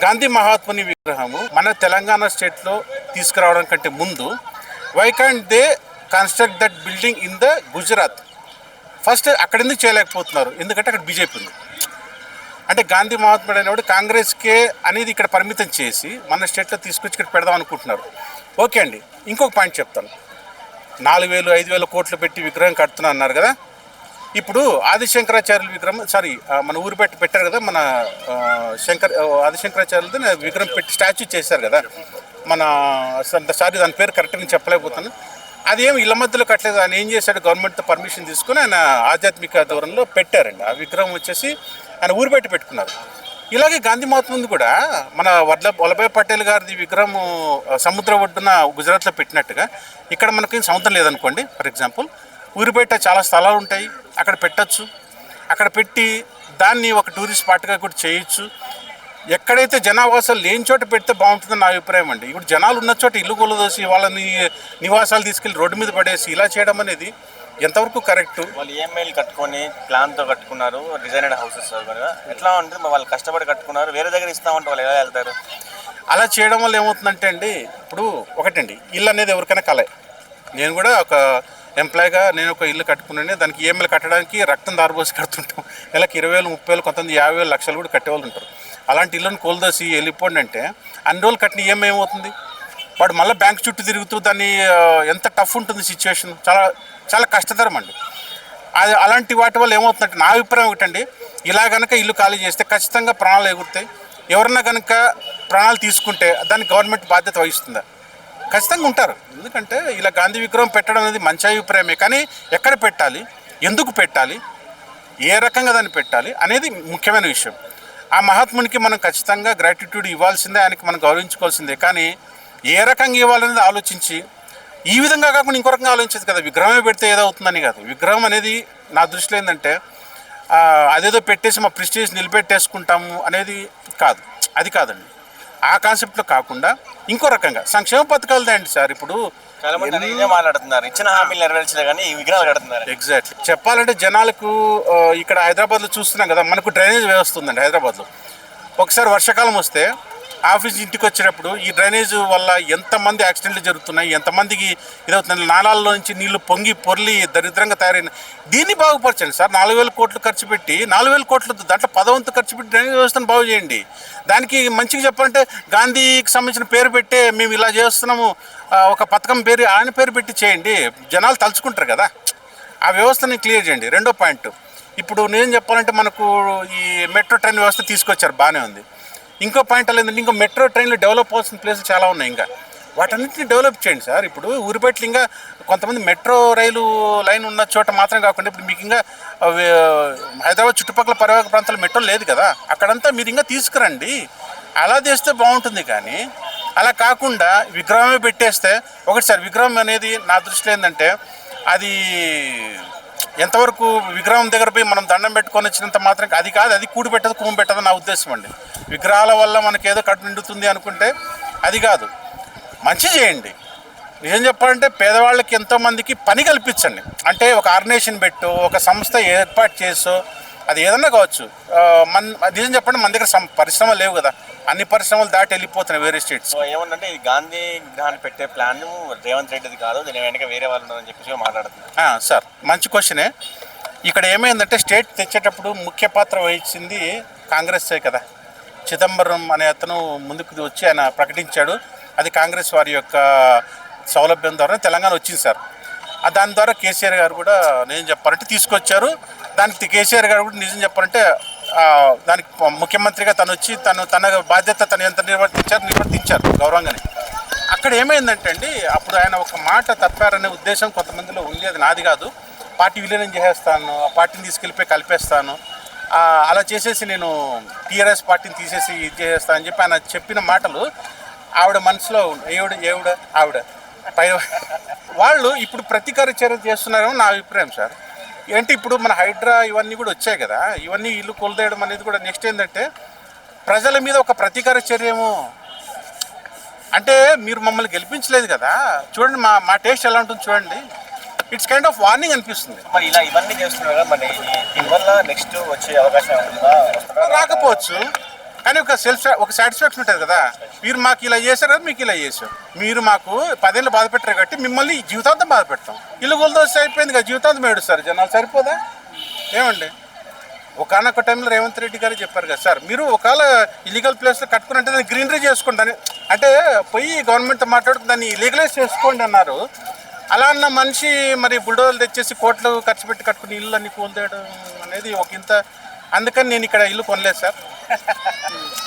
గాంధీ మహాత్ముని విగ్రహము మన తెలంగాణ స్టేట్లో తీసుకురావడం కంటే ముందు why can't they construct that building in the Gujarat? First అక్కడ ఎందుకు చేయలేకపోతున్నారు? ఎందుకంటే అక్కడ బీజేపీ ఉంది. అంటే గాంధీ మహాత్ముడు అనేవాడు కాంగ్రెస్కే అనేది ఇక్కడ పరిమితం చేసి మన స్టేట్లో తీసుకొచ్చి ఇక్కడ పెడదాం అనుకుంటున్నారు. ఓకే అండి, ఇంకొక పాయింట్ చెప్తాను. 4,000-5,000 కోట్లు పెట్టి విగ్రహం కడుతున్నా అన్నారు కదా. ఇప్పుడు ఆదిశంకరాచార్యుల విగ్రహం మన ఊరు పెట్టారు కదా, మన ఆదిశంకరాచార్యులతో విగ్రహం పెట్టి స్టాచ్యూ చేశారు కదా. దాని పేరు కరెక్ట్గా నేను చెప్పలేకపోతాను. అదేం ఇళ్ళ మధ్యలో కట్టలేదు. ఆయన ఏం చేశాడు, గవర్నమెంట్తో పర్మిషన్ తీసుకుని ఆయన ఆధ్యాత్మిక దూరంలో పెట్టారండి. ఆ విగ్రహం వచ్చేసి ఆయన ఊరు పెట్టుకున్నారు. ఇలాగే గాంధీ మహాత్ముంది కూడా మన వల్లభాయ్ పటేల్ గారిది విగ్రహం సముద్ర ఒడ్డున గుజరాత్లో పెట్టినట్టుగా ఇక్కడ మనకి సముద్రం లేదనుకోండి, ఫర్ ఎగ్జాంపుల్ ఊరిపేట చాలా స్థలాలు ఉంటాయి, అక్కడ పెట్టచ్చు. అక్కడ పెట్టి దాన్ని ఒక టూరిస్ట్ స్పాట్గా కూడా చేయొచ్చు. ఎక్కడైతే జనావాసాలు లేని చోట పెడితే బాగుంటుందని నా అభిప్రాయం అండి. ఇప్పుడు జనాలు ఉన్న చోట ఇల్లు కొలదోసి వాళ్ళని నివాసాలు తీసుకెళ్ళి రోడ్డు మీద పడేసి ఇలా చేయడం అనేది ఎంతవరకు కరెక్ట్? వాళ్ళు ఈఎంఐలు కట్టుకొని ప్లాన్తో కట్టుకున్నారు, డిజైనర్డ్ హౌసెస్. ఎట్లా ఉంటుంది, వాళ్ళు కష్టపడి కట్టుకున్నారు, వేరే దగ్గర ఇస్తామంటే వాళ్ళు ఎలా వెళ్తారు? అలా చేయడం వల్ల ఏమవుతుందంటే అండి, ఇప్పుడు ఒకటండి, ఇల్లు అనేది ఎవరికైనా కలే. నేను కూడా ఒక ఎంప్లాయ్గా నేను ఒక ఇల్లు కట్టుకున్నాను. దానికి ఈఎంఐలు కట్టడానికి రక్తం దారిపోసి కడుతుంటాం. నెలకి 20,000, 30,000, కొంతమంది 50,000, లక్షలు కూడా కట్టేవాళ్ళు ఉంటారు. అలాంటి ఇల్లును కోల్దోసి వెళ్ళిపోండి అంటే అన్ని రోజులు కట్టిన ఈఎంఐ ఏమవుతుంది? వాడు మళ్ళీ బ్యాంక్ చుట్టూ తిరుగుతూ దాన్ని ఎంత టఫ్ ఉంటుంది సిచ్యువేషన్, చాలా చాలా కష్టతరం అండి. అలాంటి వాటి వల్ల ఏమవుతుందంటే నా అభిప్రాయం ఒకటండి, ఇలా కనుక ఇల్లు ఖాళీ చేస్తే ఖచ్చితంగా ప్రాణాలు ఎగురుతాయి. ఎవరన్నా కనుక ప్రాణాలు తీసుకుంటే దానికి గవర్నమెంట్ బాధ్యత వహిస్తుందా? ఖచ్చితంగా ఉంటారు. ఎందుకంటే ఇలా గాంధీ విగ్రహం పెట్టడం అనేది మంచి అభిప్రాయమే, కానీ ఎక్కడ పెట్టాలి, ఎందుకు పెట్టాలి, ఏ రకంగా దాన్ని పెట్టాలి అనేది ముఖ్యమైన విషయం. ఆ మహాత్మునికి మనం ఖచ్చితంగా గ్రాటిట్యూడ్ ఇవ్వాల్సిందే, ఆయనకి మనం గౌరవించుకోవాల్సిందే. కానీ ఏ రకంగా ఇవ్వాలనేది ఆలోచించి, ఈ విధంగా కాకుండా ఇంకో రకంగా ఆలోచించదు కదా. విగ్రహమే పెడితే ఏదవుతుందని కాదు. విగ్రహం అనేది నా దృష్టిలో ఏంటంటే అదేదో పెట్టేసి మా ప్రెస్టీజ్ నిలబెట్టేసుకుంటాము అనేది కాదు. అది కాదండి. ఆ కాన్సెప్ట్లో కాకుండా ఇంకో రకంగా సంక్షేమ పథకాలు దండి సార్. ఇప్పుడు మాట్లాడుతున్నారు, ఇచ్చిన హామీలు నెరవేర్చలే కానీ ఈ విగ్రహాలు కడుతున్నారు. ఎగ్జాక్ట్లీ చెప్పాలంటే జనాలకు ఇక్కడ హైదరాబాద్లో చూస్తున్నాం కదా, మనకు డ్రైనేజ్ వ్యవస్థ ఉందండి హైదరాబాద్లో. ఒకసారి వర్షాకాలం వస్తే ఆఫీస్ ఇంటికి వచ్చేటప్పుడు ఈ డ్రైనేజ్ వల్ల ఎంతమంది యాక్సిడెంట్లు జరుగుతున్నాయి, ఎంతమందికి ఇదవుతుంది. నాలాల్లో నుంచి నీళ్లు పొంగి పొర్లి దరిద్రంగా తయారైన. దీన్ని బాగుపరచండి సార్. 4,000 కోట్లు ఖర్చు పెట్టి, 4,000 కోట్లు దాంట్లో 10 ఖర్చు పెట్టి డ్రైనేజ్ వ్యవస్థను బాగు చేయండి. దానికి మంచిగా చెప్పాలంటే గాంధీకి సంబంధించిన పేరు పెట్టే మేము ఇలా చేస్తున్నాము, ఒక పథకం పేరు ఆయన పేరు పెట్టి చేయండి. జనాలు తలుచుకుంటారు కదా. ఆ వ్యవస్థని క్లియర్ చేయండి. రెండో పాయింట్, ఇప్పుడు నేను చెప్పాలంటే మనకు ఈ మెట్రో ట్రైన్ వ్యవస్థ తీసుకొచ్చారు, బాగానే ఉంది. ఇంకో పాయింట్ ఏంటంటే ఇంకో మెట్రో ట్రైన్లు డెవలప్ అవ్వాల్సిన ప్లేసులు చాలా ఉన్నాయి. ఇంకా వాటన్నింటినీ డెవలప్ చేయండి సార్. ఇప్పుడు ఊరిపేటలు ఇంకా కొంతమంది మెట్రో రైలు లైన్ ఉన్న చోట మాత్రం కాకుండా ఇప్పుడు మీకు ఇంకా హైదరాబాద్ చుట్టుపక్కల పరివాహక ప్రాంతాల్లో మెట్రో లేదు కదా, అక్కడంతా మీరు ఇంకా తీసుకురండి. అలా చేస్తే బాగుంటుంది. కానీ అలా కాకుండా విగ్రహమే పెట్టేస్తే ఒకటి సార్, విగ్రహం అనేది నా దృష్టిలో ఏంటంటే అది ఎంతవరకు విగ్రహం దగ్గర పోయి మనం దండం పెట్టుకొని వచ్చినంత మాత్రం అది కాదు, అది కూడి పెట్టదు కూము పెట్టదు నా ఉద్దేశం అండి. విగ్రహాల వల్ల మనకి ఏదో కడుపు నిండుతుంది అనుకుంటే అది కాదు. మంచి చేయండి. నిజం చెప్పాలంటే పేదవాళ్ళకి ఎంతోమందికి పని కల్పించండి. అంటే ఒక ఆర్గనైజేషన్ పెట్టు, ఒక సంస్థ ఏర్పాటు చేసో, అది ఏదన్నా కావచ్చు. నిజం చెప్పండి, మన దగ్గర పరిశ్రమలు లేవు కదా, అన్ని పరిశ్రమలు దాటి వెళ్ళిపోతున్నాయి వేరే స్టేట్స్. ఏమన్నంటే ఈ గాంధీ విగ్రహాన్ని పెట్టే ప్లాన్ రేవంత్ రెడ్డిది కాదు, దీని వెనక వేరే వాళ్ళు ఉన్నారని చెప్పేసి మాట్లాడుతున్నారు. సార్ మంచి క్వశ్చనే. ఇక్కడ ఏమైందంటే స్టేట్ తెచ్చేటప్పుడు ముఖ్య పాత్ర వహించింది కాంగ్రెసే కదా. చిదంబరం అనే అతను ముందుకు వచ్చి ఆయన ప్రకటించాడు. అది కాంగ్రెస్ వారి యొక్క సౌలభ్యం ద్వారా తెలంగాణ వచ్చింది సార్. దాని ద్వారా కేసీఆర్ గారు కూడా నిజం చెప్పాలంటే తీసుకొచ్చారు. దానికి కేసీఆర్ గారు కూడా నిజం చెప్పాలంటే దానికి ముఖ్యమంత్రిగా తను వచ్చి తన బాధ్యత తను ఎంత నిర్వర్తించారు గౌరవంగానే. అక్కడ ఏమైందంటే అండి, అప్పుడు ఆయన ఒక మాట తప్పారనే ఉద్దేశం కొంతమందిలో ఉంది. అది నాది కాదు. పార్టీ విలీనం చేసేస్తాను, ఆ పార్టీని తీసుకెళ్ళిపోయి కలిపేస్తాను, అలా చేసేసి నేను టీఆర్ఎస్ పార్టీని తీసేసి ఇది చేసేస్తాను అని చెప్పి ఆయన చెప్పిన మాటలు ఆవిడ మనసులో ఆవిడ పై వాళ్ళు ఇప్పుడు ప్రతీకార చర్య చేస్తున్నారేమో నా అభిప్రాయం సార్. ఏంటి ఇప్పుడు మన హైడ్రా ఇవన్నీ కూడా వచ్చాయి కదా, ఇవన్నీ ఇల్లు కొలదేయడం అనేది కూడా నెక్స్ట్ ఏంటంటే ప్రజల మీద ఒక ప్రతీకార చర్యేమో. అంటే మీరు మమ్మల్ని గెలిపించలేదు కదా, చూడండి మా టేస్ట్ ఎలా ఉంటుంది చూడండి. ఇట్స్ కైండ్ ఆఫ్ వార్నింగ్ అనిపిస్తుంది. మరి ఇలా ఇవన్నీ చేస్తున్నారు కదా, మరి దీనివల్ల నెక్స్ట్ వచ్చే అవకాశం రాకపోవచ్చు. కానీ ఒక సాటిస్ఫాక్షన్ ఉంటుంది కదా, మీరు మాకు ఇలా చేశారు కదా, మీకు ఇలా చేశారు, మీరు మాకు 10 ఏళ్ళు బాధ పెట్టారు కాబట్టి మిమ్మల్ని జీవితాంతం బాధ పెడతాం. ఇల్లు గొలదోసి అయిపోయింది కదా, జీవితాంతం ఏడుస్తారు జనాలు, సరిపోదా ఏమండి? ఒకనొక టైంలో రేవంత్ రెడ్డి గారు చెప్పారు కదా సార్, మీరు ఒకవేళ ఇల్లీగల్ ప్లేస్లో కట్టుకున్నట్టు దాన్ని గ్రీనరీ చేసుకోండి అని, అంటే పోయి గవర్నమెంట్తో మాట్లాడుకుని దాన్ని లీగలైజ్ చేసుకోండి అన్నారు. అలా అన్న మనిషి మరి బుల్డోజర్లు తెచ్చేసి కోట్లు ఖర్చు పెట్టి కట్టుకుని ఇల్లు అన్ని కూల్దేయడం అనేది ఒక ఇంత. అందుకని నేను ఇక్కడ ఇల్లు కొనలేదు సార్.